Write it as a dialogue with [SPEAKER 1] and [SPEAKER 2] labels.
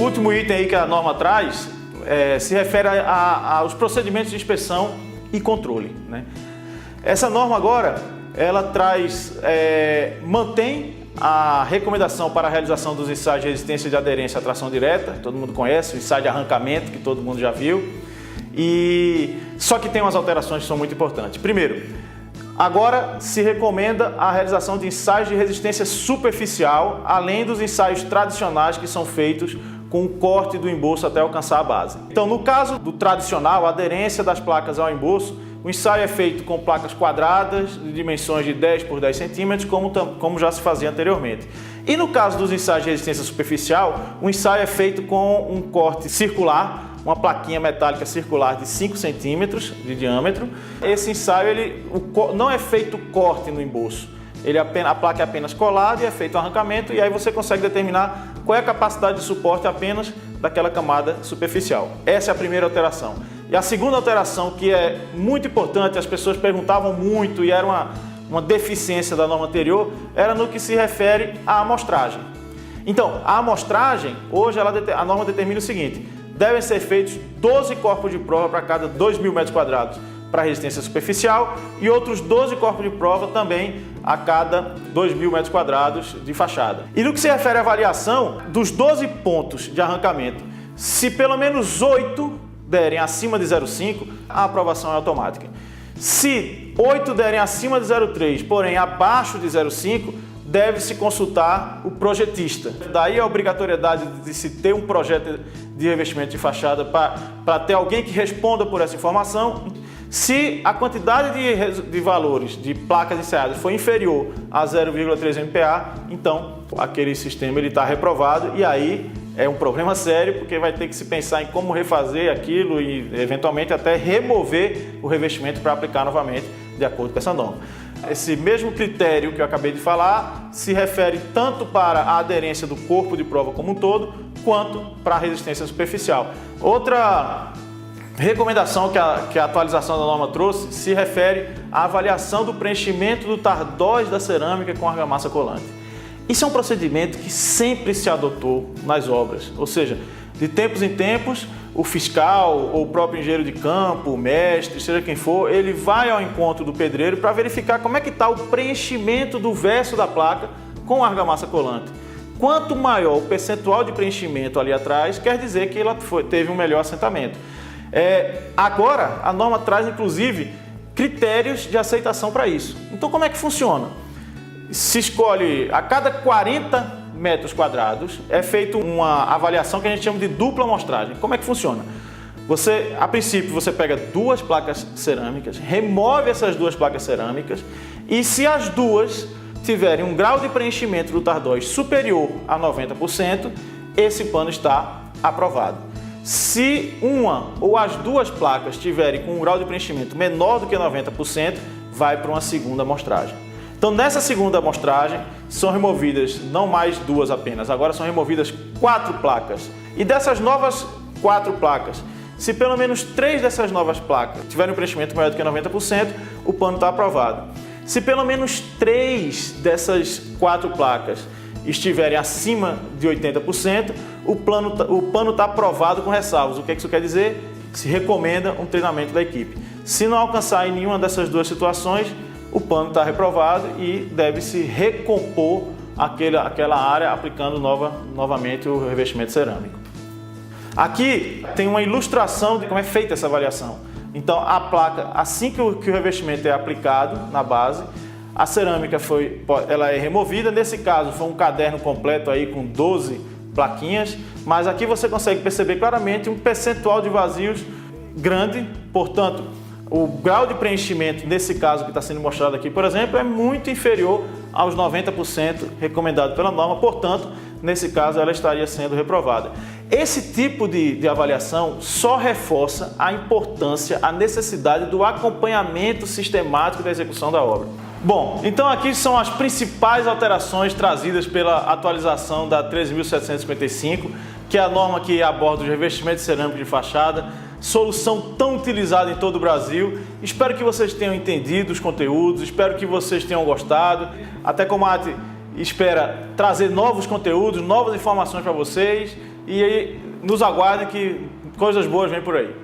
[SPEAKER 1] último item aí que a norma traz se refere aos procedimentos de inspeção e controle, né? Essa norma agora, ela mantém a recomendação para a realização dos ensaios de resistência de aderência à tração direta, todo mundo conhece, o ensaio de arrancamento, que todo mundo já viu, só que tem umas alterações que são muito importantes. Primeiro, agora se recomenda a realização de ensaios de resistência superficial, além dos ensaios tradicionais que são feitos com o corte do embolso até alcançar a base. Então, no caso do tradicional, a aderência das placas ao embolso, o ensaio é feito com placas quadradas de dimensões de 10 por 10 centímetros, como já se fazia anteriormente. E no caso dos ensaios de resistência superficial, o ensaio é feito com um corte circular, uma plaquinha metálica circular de 5 centímetros de diâmetro. Esse ensaio não é feito corte no embolso. A placa é apenas colada e é feito o arrancamento, e aí você consegue determinar qual é a capacidade de suporte apenas daquela camada superficial. Essa é a primeira alteração. E a segunda alteração, que é muito importante, as pessoas perguntavam muito e era uma deficiência da norma anterior, era no que se refere à amostragem. Então, a amostragem, hoje a norma determina o seguinte: devem ser feitos 12 corpos de prova para cada 2.000 metros quadrados para resistência superficial e outros 12 corpos de prova também a cada 2.000 metros quadrados de fachada. E no que se refere à avaliação, dos 12 pontos de arrancamento, se pelo menos 8 derem acima de 0,5, a aprovação é automática. Se 8 derem acima de 0,3, porém abaixo de 0,5, deve-se consultar o projetista. Daí a obrigatoriedade de se ter um projeto de revestimento de fachada para ter alguém que responda por essa informação. Se a quantidade de valores de placas ensaiadas for inferior a 0,3 MPa, então aquele sistema está reprovado, e aí é um problema sério, porque vai ter que se pensar em como refazer aquilo e eventualmente até remover o revestimento para aplicar novamente de acordo com essa norma. Esse mesmo critério que eu acabei de falar se refere tanto para a aderência do corpo de prova como um todo, quanto para a resistência superficial. Outra recomendação que a atualização da norma trouxe se refere à avaliação do preenchimento do tardóis da cerâmica com argamassa colante. Isso é um procedimento que sempre se adotou nas obras, ou seja, de tempos em tempos, o fiscal ou o próprio engenheiro de campo, o mestre, seja quem for, ele vai ao encontro do pedreiro para verificar como é que está o preenchimento do verso da placa com argamassa colante. Quanto maior o percentual de preenchimento ali atrás, quer dizer que ela teve um melhor assentamento. Agora, a norma traz, inclusive, critérios de aceitação para isso. Então, como é que funciona? Se escolhe a cada 40 metros quadrados, é feita uma avaliação que a gente chama de dupla amostragem. Como é que funciona? A princípio, você pega 2 placas cerâmicas, remove essas 2 placas cerâmicas, e se as duas tiverem um grau de preenchimento do tardóis superior a 90%, esse pano está aprovado. Se uma ou as 2 placas tiverem com um grau de preenchimento menor do que 90%, vai para uma segunda amostragem. Então, nessa segunda amostragem, são removidas não mais 2 apenas, agora são removidas 4 placas. E dessas novas 4 placas, se pelo menos 3 dessas novas placas tiverem um preenchimento maior do que 90%, o pano está aprovado. Se pelo menos 3 dessas 4 placas estiverem acima de 80%, o pano está aprovado com ressalvas. O que isso quer dizer? Se recomenda um treinamento da equipe. Se não alcançar em nenhuma dessas 2 situações, o pano está reprovado e deve-se recompor aquela área aplicando novamente o revestimento cerâmico. Aqui tem uma ilustração de como é feita essa avaliação. Então, a placa, assim que o revestimento é aplicado na base, a cerâmica ela é removida. Nesse caso, foi um caderno completo aí com 12 plaquinhas, mas aqui você consegue perceber claramente um percentual de vazios grande, portanto, o grau de preenchimento, nesse caso que está sendo mostrado aqui, por exemplo, é muito inferior aos 90% recomendado pela norma, portanto, nesse caso ela estaria sendo reprovada. Esse tipo de avaliação só reforça a importância, a necessidade do acompanhamento sistemático da execução da obra. Bom, então aqui são as principais alterações trazidas pela atualização da 13.755, que é a norma que aborda os revestimentos cerâmicos de fachada, solução tão utilizada em todo o Brasil. Espero que vocês tenham entendido os conteúdos, espero que vocês tenham gostado. A Tecomate espera trazer novos conteúdos, novas informações para vocês, e aí nos aguardem que coisas boas vêm por aí.